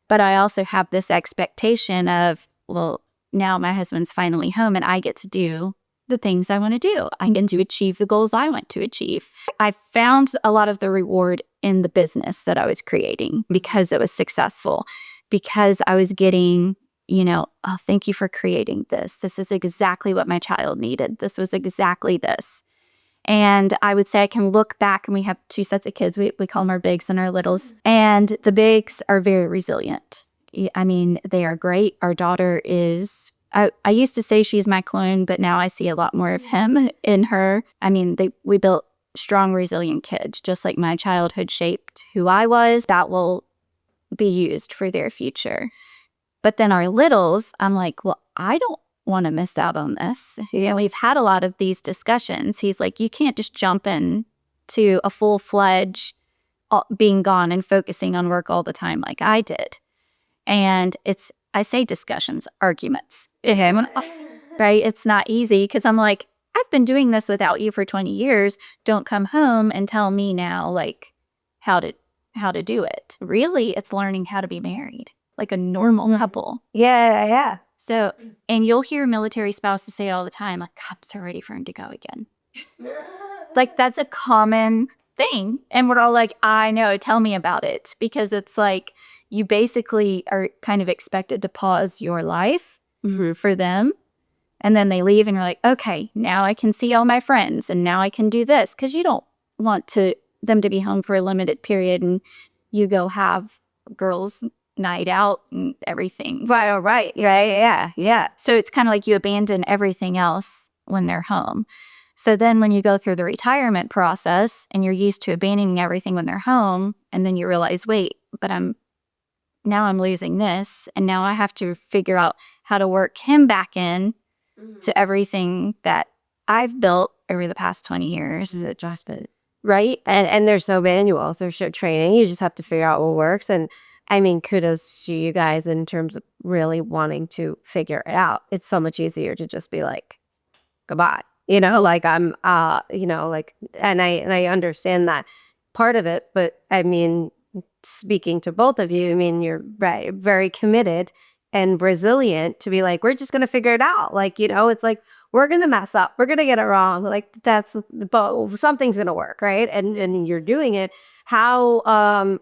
A: But I also have this expectation of, well, now my husband's finally home and I get to do the things I want to do. I get to achieve the goals I want to achieve. I found a lot of the reward in the business that I was creating because it was successful, because I was getting, oh, thank you for creating this. This is exactly what my child needed. This was exactly this. And I would say I can look back, and we have 2 sets of kids. We call them our bigs and our littles. And the bigs are very resilient. I mean, they are great. Our daughter is, I used to say she's my clone, but now I see a lot more of him in her. I mean, we built strong, resilient kids, just like my childhood shaped who I was. That will be used for their future. But then our littles, I'm like, well, I don't want to miss out on this. We've had a lot of these discussions. He's like, you can't just jump in to a full-fledged being gone and focusing on work all the time like I did. And I say discussions, arguments, right? It's not easy because I'm like, I've been doing this without you for 20 years. Don't come home and tell me now, like, how to do it. Really, it's learning how to be married, like a normal couple.
B: Yeah.
A: So, and you'll hear military spouses say all the time, like, I'm so ready for him to go again. Like, that's a common thing. And we're all like, I know, tell me about it. Because it's like, you basically are kind of expected to pause your life for them. And then they leave and you're like, okay, now I can see all my friends and now I can do this. Because you don't want them to be home for a limited period and you go have girls' night out and everything.
B: Right. Yeah.
A: So it's kind of like you abandon everything else when they're home. So then when you go through the retirement process and you're used to abandoning everything when they're home, and then you realize, wait, but I'm losing this, and now I have to figure out how to work him back in to everything that I've built over the past 20 years.
B: Is it just
A: Right?
B: And there's no manual, there's no training. You just have to figure out what works. And I mean, kudos to you guys in terms of really wanting to figure it out. It's so much easier to just be like, goodbye. Like I'm, like, and I understand that part of it, but I mean, speaking to both of you, I mean, you're right, very committed and resilient to be like, we're just going to figure it out. Like, it's like, we're going to mess up. We're going to get it wrong. Like but something's going to work. Right. And you're doing it. How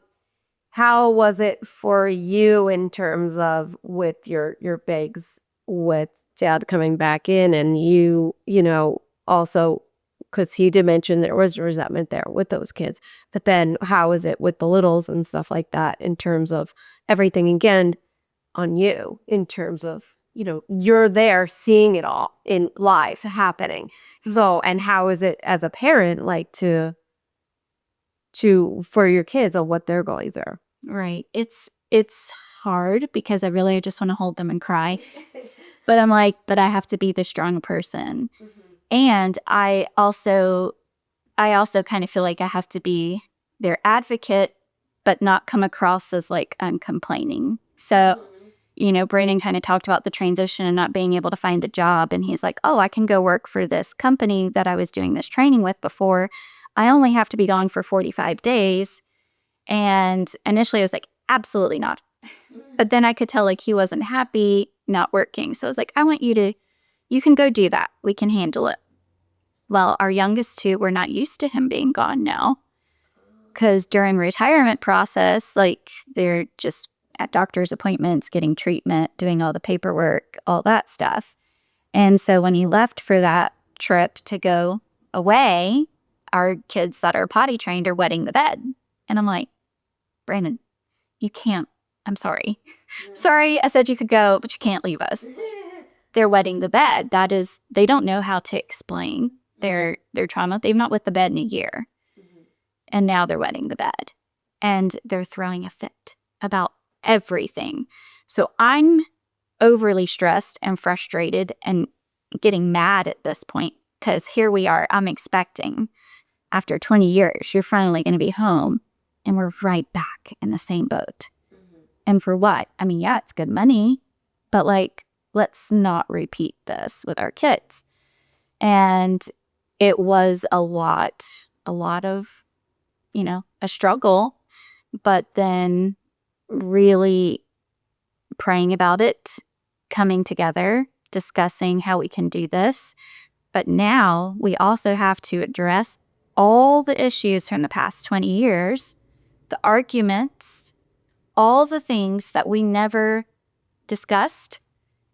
B: was it for you in terms of with your bigs, with Dad coming back in and you also, because he did mention there was resentment there with those kids, but then how is it with the littles and stuff like that in terms of everything again on you in terms of, you're there seeing it all in live happening. So, and how is it as a parent, like to for your kids on what they're going through?
A: Right. It's hard because I really just want to hold them and cry. But I'm like, but I have to be the strong person. And I also kind of feel like I have to be their advocate, but not come across as like I'm complaining. So, Brandon kind of talked about the transition and not being able to find a job. And he's like, oh, I can go work for this company that I was doing this training with before. I only have to be gone for 45 days. And initially I was like, absolutely not. But then I could tell like he wasn't happy not working. So I was like, you can go do that. We can handle it. Well, our youngest 2, we're not used to him being gone now. Because during retirement process, like they're just at doctor's appointments, getting treatment, doing all the paperwork, all that stuff. And so when he left for that trip to go away, our kids that are potty trained are wetting the bed. And I'm like, Brandon, you can't. I'm sorry. Sorry, I said you could go, but you can't leave us. They're wetting the bed. That is, they don't know how to explain their trauma. They've not wet the bed in a year. And now they're wetting the bed. And they're throwing a fit about everything. So I'm overly stressed and frustrated and getting mad at this point because here we are. I'm expecting after 20 years, you're finally going to be home. And we're right back in the same boat. And for what? I mean, yeah, it's good money, but like, let's not repeat this with our kids. And it was a lot of, a struggle, but then really praying about it, coming together, discussing how we can do this. But now we also have to address all the issues from the past 20 years, the arguments, all the things that we never discussed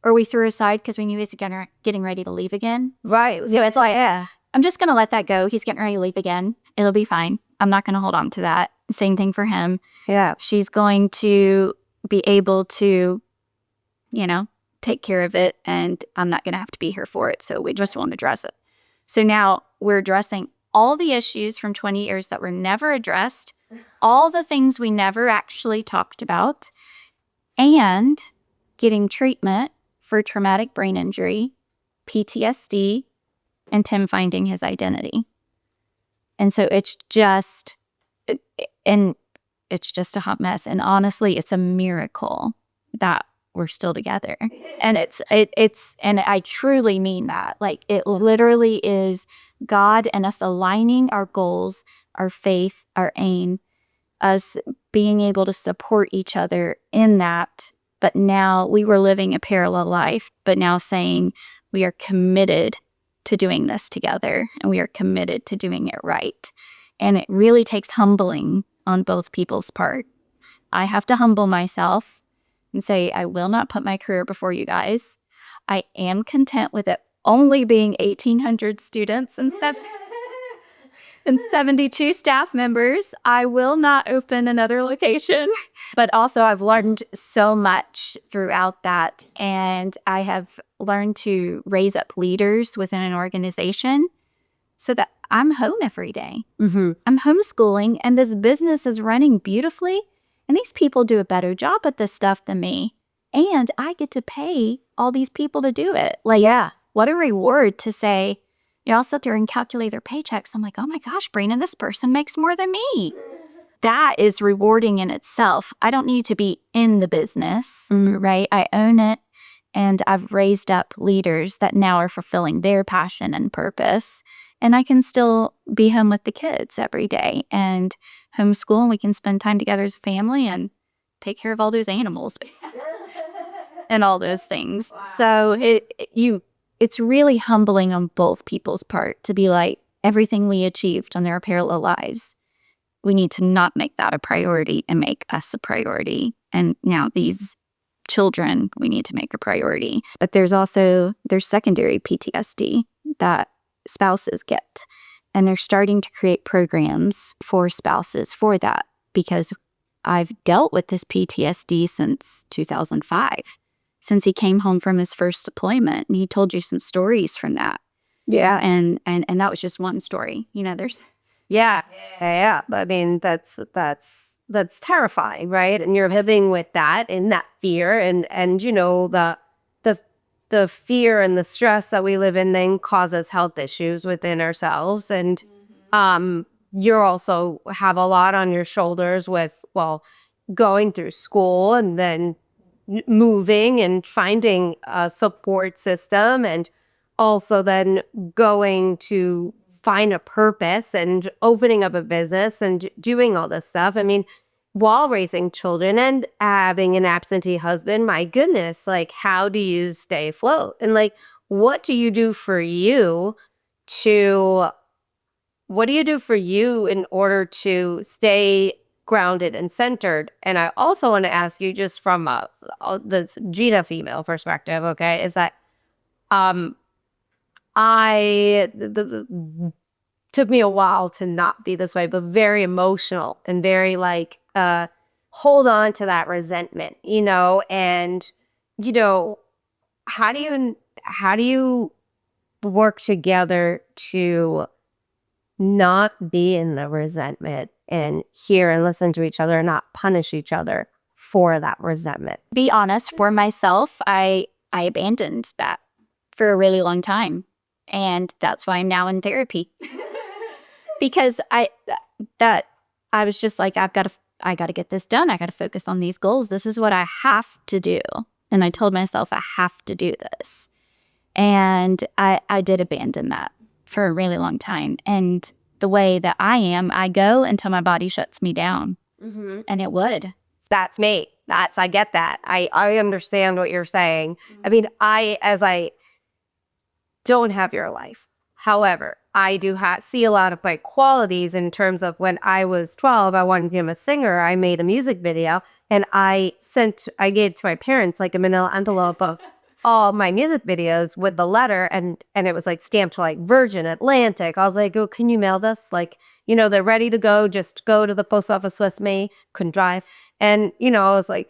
A: or we threw aside because we knew he was getting ready to leave again.
B: Right. So it's like, yeah.
A: I'm just going to let that go. He's getting ready to leave again. It'll be fine. I'm not going to hold on to that. Same thing for him.
B: Yeah.
A: She's going to be able to, take care of it, and I'm not going to have to be here for it. So we just won't address it. So now we're addressing all the issues from 20 years that were never addressed, all the things we never actually talked about, and getting treatment for traumatic brain injury, PTSD, and Tim finding his identity. And so it's just a hot mess. And honestly, it's a miracle that we're still together. And and I truly mean that. Like, it literally is God and us aligning our goals, our faith, our aim, us being able to support each other in that. But now we were living a parallel life, but now saying we are committed to doing this together and we are committed to doing it right. And it really takes humbling on both people's part. I have to humble myself and say, I will not put my career before you guys. I am content with it only being 1,800 students and 72 staff members. I will not open another location. But also I've learned so much throughout that. And I have learned to raise up leaders within an organization so that I'm home every day.
B: Mm-hmm.
A: I'm homeschooling and this business is running beautifully. And these people do a better job at this stuff than me. And I get to pay all these people to do it. Like, yeah, what a reward to say, I'll sit there and calculate their paychecks. I'm like, oh my gosh, Brandon, this person makes more than me. That is rewarding in itself. I don't need to be in the business, right? I own it. And I've raised up leaders that now are fulfilling their passion and purpose. And I can still be home with the kids every day and homeschool, and we can spend time together as a family and take care of all those animals and all those things. Wow. So it's really humbling on both people's part to be like, everything we achieved on their parallel lives, we need to not make that a priority and make us a priority. And now these children, we need to make a priority. But there's secondary PTSD that spouses get. And they're starting to create programs for spouses for that, because I've dealt with this PTSD since 2005, since he came home from his first deployment. And he told you some stories from that.
B: Yeah.
A: And that was just one story. There's...
B: Yeah. I mean, that's terrifying, right? And you're living with that and that fear and the fear and the stress that we live in then causes health issues within ourselves. And you also have a lot on your shoulders with, going through school and then moving and finding a support system, and also then going to find a purpose and opening up a business and doing all this stuff. I mean, while raising children and having an absentee husband, my goodness, like, how do you stay afloat? And like, what do you do for you in order to stay grounded and centered. And I also want to ask you, just from the Gina female perspective, okay, is that took me a while to not be this way, but very emotional and very like hold on to that resentment, and how do you work together to not be in the resentment and hear and listen to each other and not punish each other for that resentment?
A: Be honest, for myself, I abandoned that for a really long time. And that's why I'm now in therapy. Because I was just like, I got to get this done. I got to focus on these goals. This is what I have to do. And I told myself I have to do this. And I did abandon that for a really long time. And the way that I go until my body shuts me down. Mm-hmm. And it would.
B: That's me. I get that. I understand what you're saying. Mm-hmm. I mean, I don't have your life. However, I do see a lot of my qualities in terms of when I was 12, I wanted to become a singer. I made a music video and I gave it to my parents like a manila envelope of all my music videos with the letter, and it was like stamped like Virgin Atlantic. I was like, oh, can you mail this? Like, they're ready to go. Just go to the post office with me. Couldn't drive. And, I was like,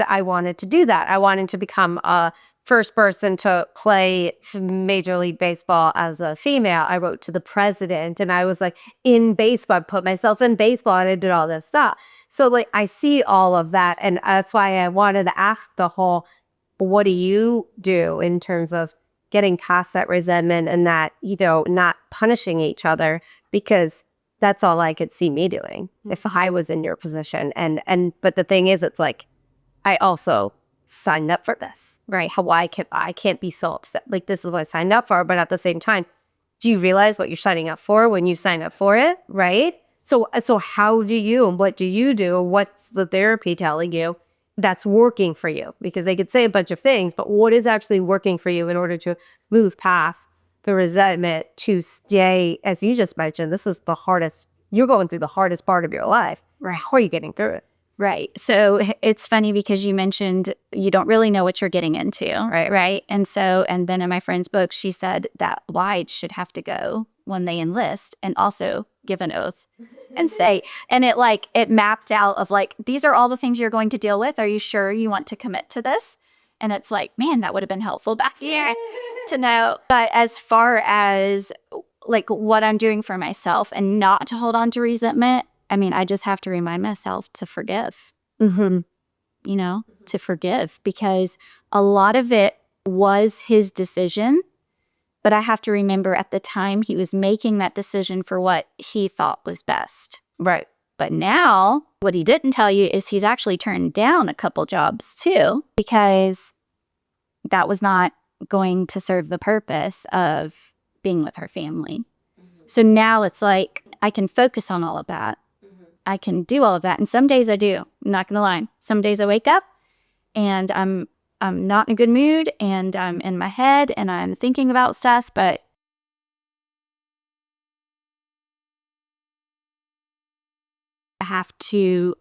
B: I wanted to do that. I wanted to become a first person to play Major League Baseball as a female. I wrote to the president and I was like in baseball. I put myself in baseball and I did all this stuff. So like I see all of that. And that's why I wanted to ask the whole, what do you do in terms of getting past that resentment and that, not punishing each other? Because that's all I could see me doing if I was in your position. But the thing is, it's like, I also signed up for this, right? I can't be so upset. Like, this is what I signed up for. But at the same time, do you realize what you're signing up for when you sign up for it, right? So how do you, and what do you do? What's the therapy telling you that's working for you? Because they could say a bunch of things, but what is actually working for you in order to move past the resentment, to stay, as you just mentioned, this is the hardest, you're going through the hardest part of your life. Right. How are you getting through it?
A: Right. So it's funny because you mentioned you don't really know what you're getting into. Right. And then in my friend's book, she said that wives should have to go when they enlist and also give an oath and say, and it mapped out of like, these are all the things you're going to deal with. Are you sure you want to commit to this? And it's like, man, that would have been helpful back here to know. But as far as like what I'm doing for myself and not to hold on to resentment, I mean, I just have to remind myself to forgive, to forgive, because a lot of it was his decision. But I have to remember at the time he was making that decision for what he thought was best.
B: Right.
A: But now what he didn't tell you is he's actually turned down a couple jobs too, because that was not going to serve the purpose of being with her family. Mm-hmm. So now it's like I can focus on all of that. I can do all of that. And some days I do. I'm not going to lie. Some days I wake up and I'm not in a good mood and I'm in my head and I'm thinking about stuff, but I have to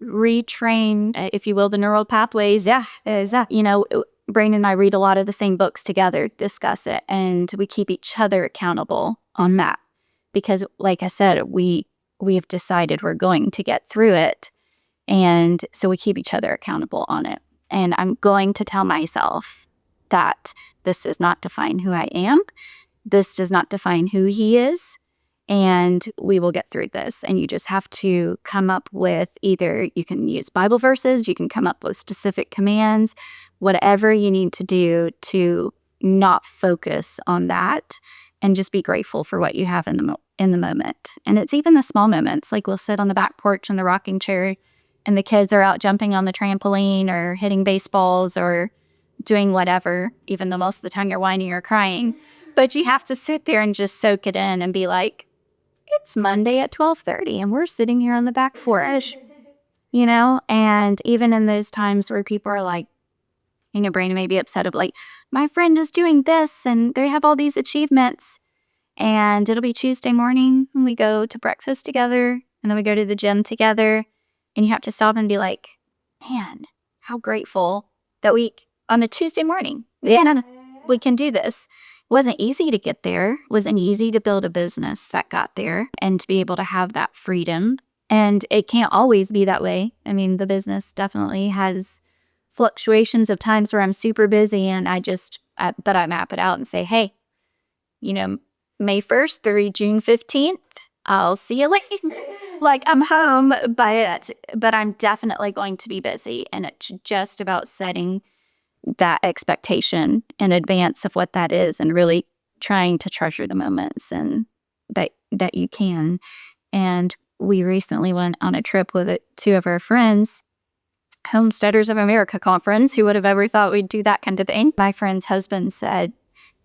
A: retrain, if you will, the neural pathways. Yeah. Brain and I read a lot of the same books together, discuss it, and we keep each other accountable on that. Because like I said, we have decided we're going to get through it. And so we keep each other accountable on it. And I'm going to tell myself that this does not define who I am. This does not define who he is. And we will get through this. And you just have to come up with either you can use Bible verses, you can come up with specific commands, whatever you need to do to not focus on that and just be grateful for what you have in the moment. And it's even the small moments, like we'll sit on the back porch in the rocking chair and the kids are out jumping on the trampoline or hitting baseballs or doing whatever, even though most of the time you're whining or crying. But you have to sit there and just soak it in and be like, it's Monday at 12:30 and we're sitting here on the back porch, and even in those times where people are like, Brandon may be upset of like, my friend is doing this and they have all these achievements. And it'll be Tuesday morning and we go to breakfast together and then we go to the gym together. And you have to stop and be like, man, how grateful that on a Tuesday morning, we can do this. It wasn't easy to get there. It wasn't easy to build a business that got there and to be able to have that freedom. And it can't always be that way. I mean, the business definitely has fluctuations of times where I'm super busy and but I map it out and say, hey, May 1st through June 15th, I'll see you later. Like, I'm home, but I'm definitely going to be busy. And it's just about setting that expectation in advance of what that is and really trying to treasure the moments and that you can. And we recently went on a trip with two of our friends, Homesteaders of America conference. Who would have ever thought we'd do that kind of thing? My friend's husband said,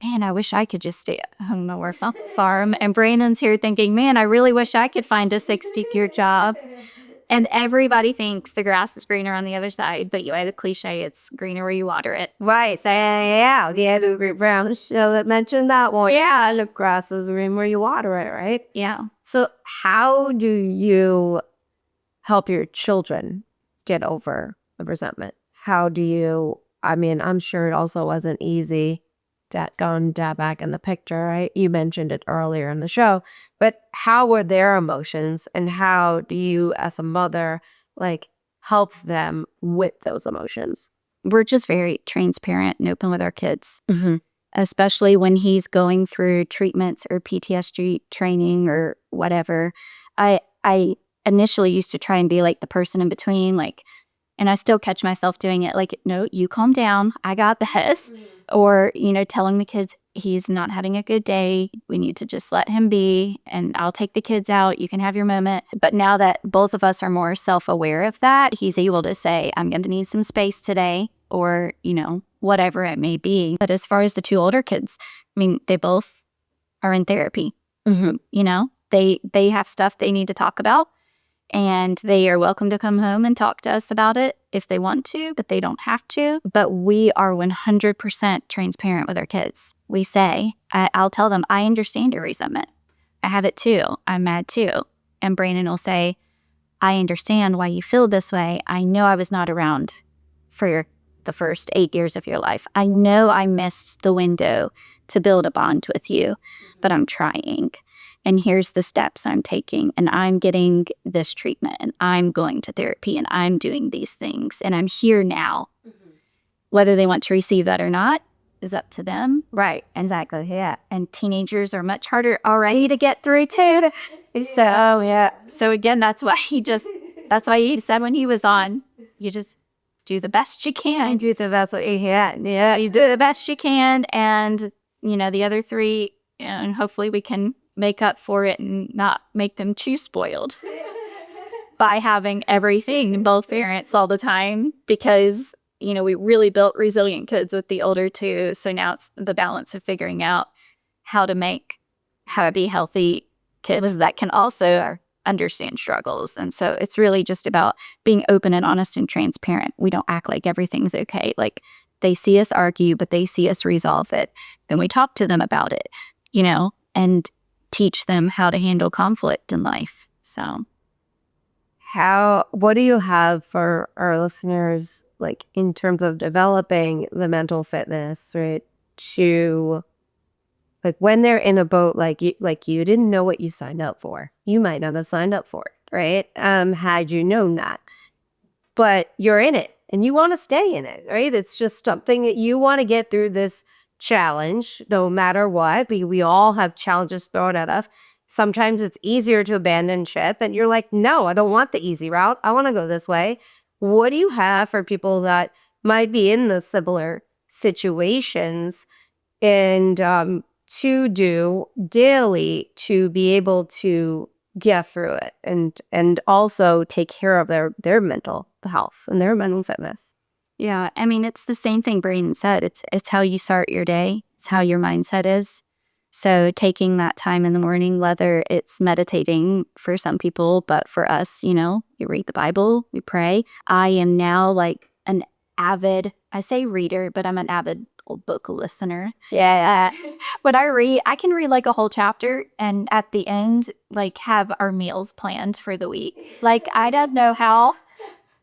A: man, I wish I could just stay at home nowhere farm. And Brandon's here thinking, man, I really wish I could find a 60-year job. And everybody thinks the grass is greener on the other side, but the cliche, it's greener where you water it.
B: Right. So, yeah. The Andrew Brown show that mentioned that one. Yeah. The grass is green where you water it, right?
A: Yeah.
B: So how do you help your children get over the resentment? How do you, I'm sure it also wasn't easy going back in the picture, right? You mentioned it earlier in the show, but how were their emotions and how do you as a mother help them with those emotions?
A: We're just very transparent and open with our kids,
B: Mm-hmm.
A: especially when he's going through treatments or PTSD training or whatever. I initially used to try and be like the person in between, and I still catch myself doing it. No, you calm down. I got this. Or, telling the kids he's not having a good day. We need to just let him be and I'll take the kids out. You can have your moment. But now that both of us are more self-aware of that, he's able to say, I'm going to need some space today or, whatever it may be. But as far as the two older kids, they both are in therapy.
B: Mm-hmm.
A: They have stuff they need to talk about. And they are welcome to come home and talk to us about it if they want to, but they don't have to. But we are 100% transparent with our kids. We say, I'll tell them, I understand your resentment. I have it too. I'm mad too. And Brandon will say, I understand why you feel this way. I know I was not around for the first 8 years of your life. I know I missed the window to build a bond with you, but I'm trying. And here's the steps I'm taking, and I'm getting this treatment, and I'm going to therapy, and I'm doing these things, and I'm here now. Mm-hmm. Whether they want to receive that or not is up to them.
B: Right. Exactly. Yeah.
A: And teenagers are much harder already to get through too. So, yeah. So again, that's why he said when he was on, you just do the best you can.
B: Do the best you can. Yeah.
A: You do the best you can. And, the other three, and hopefully we can make up for it and not make them too spoiled by having everything, both parents all the time, because, we really built resilient kids with the older two. So now it's the balance of figuring out how to be healthy kids that can also understand struggles. And so it's really just about being open and honest and transparent. We don't act like everything's okay. They see us argue, but they see us resolve it. Then we talk to them about it, and teach them how to handle conflict in life. So
B: what do you have for our listeners, in terms of developing the mental fitness, right? To when they're in a boat, you didn't know what you signed up for. You might not have signed up for it, right? Had you known that, but you're in it and you want to stay in it, right? It's just something that you want to get through this challenge, no matter what. We all have challenges thrown at us. Sometimes it's easier to abandon ship and you're like, no, I don't want the easy route. I want to go this way. What do you have for people that might be in the similar situations and to do daily to be able to get through it and also take care of their mental health and their mental fitness?
A: Yeah, it's the same thing Brayden said. It's how you start your day. It's how your mindset is. So taking that time in the morning, whether it's meditating for some people, but for us, you read the Bible, we pray. I am now an avid, I say reader, but I'm an avid old book listener.
B: Yeah.
A: When I read, I can read a whole chapter and at the end, have our meals planned for the week. I don't know how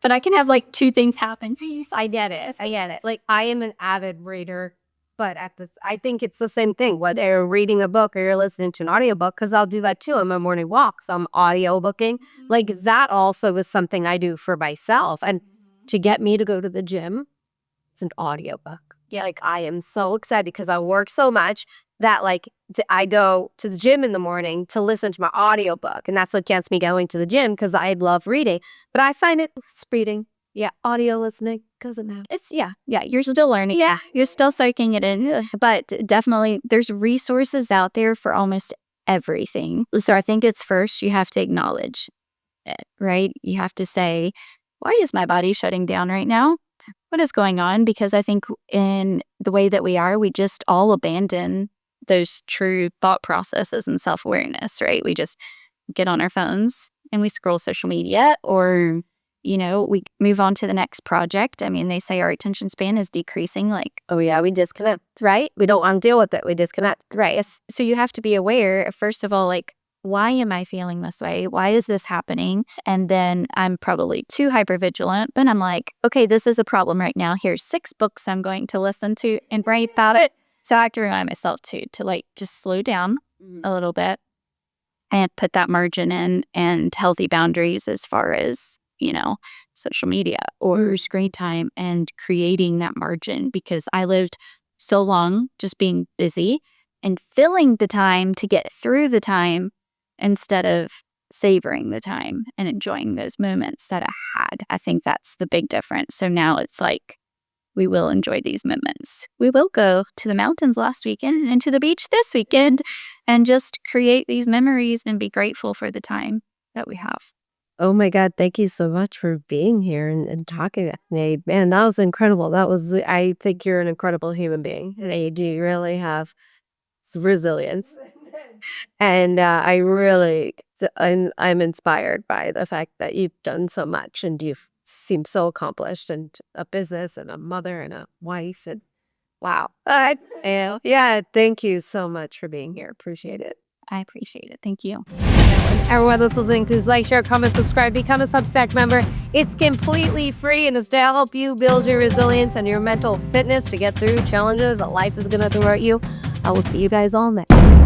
A: but I can have like two things happen.
B: I get it. Like, I am an avid reader, but I think it's the same thing, whether you're reading a book or you're listening to an audiobook, because I'll do that too on my morning walks. I'm audio booking. Like, that also is something I do for myself. And to get me to go to the gym, it's an audiobook. Yeah, like, I am so excited because I work so much that, like, I go to the gym in the morning to listen to my audiobook. And that's what gets me going to the gym, because I love reading. But I find it's reading. Yeah, audio listening doesn't matter.
A: It's yeah, you're still learning.
B: Yeah.
A: You're still soaking it in. But definitely there's resources out there for almost everything. So I think it's first you have to acknowledge it, right? You have to say, why is my body shutting down right now? What is going on? Because I think in the way that we are, we just all abandon those true thought processes and self-awareness, right? We just get on our phones and we scroll social media, or we move on to the next project. I mean, they say our attention span is decreasing. Like,
B: Oh, yeah, we disconnect.
A: right?
B: We don't want to deal with it. We disconnect.
A: Right. So you have to be aware, first of all, like, why am I feeling this way? Why is this happening? And then I'm probably too hypervigilant, but I'm like, okay, this is a problem right now. Here's 6 books I'm going to listen to and write about it. So I have to remind myself to like just slow down a little bit and put that margin in and healthy boundaries as far as, social media or screen time, and creating that margin, because I lived so long just being busy and filling the time to get through the time instead of savoring the time and enjoying those moments that I had. I think that's the big difference. So now it's like, we will enjoy these moments. We will go to the mountains last weekend and to the beach this weekend and just create these memories and be grateful for the time that we have.
B: Oh my God, thank you so much for being here and talking with me. Man, that was incredible. I think you're an incredible human being. And you do really have some resilience. And I'm inspired by the fact that you've done so much and you've seemed so accomplished, and a business and a mother and a wife. And wow. Yeah, thank you so much for being here. Appreciate it.
A: I appreciate it. Thank you.
B: Everyone that's listening, please like, share, comment, subscribe, become a Substack member. It's completely free, and it's to help you build your resilience and your mental fitness to get through challenges that life is going to throw at you. I will see you guys all next time.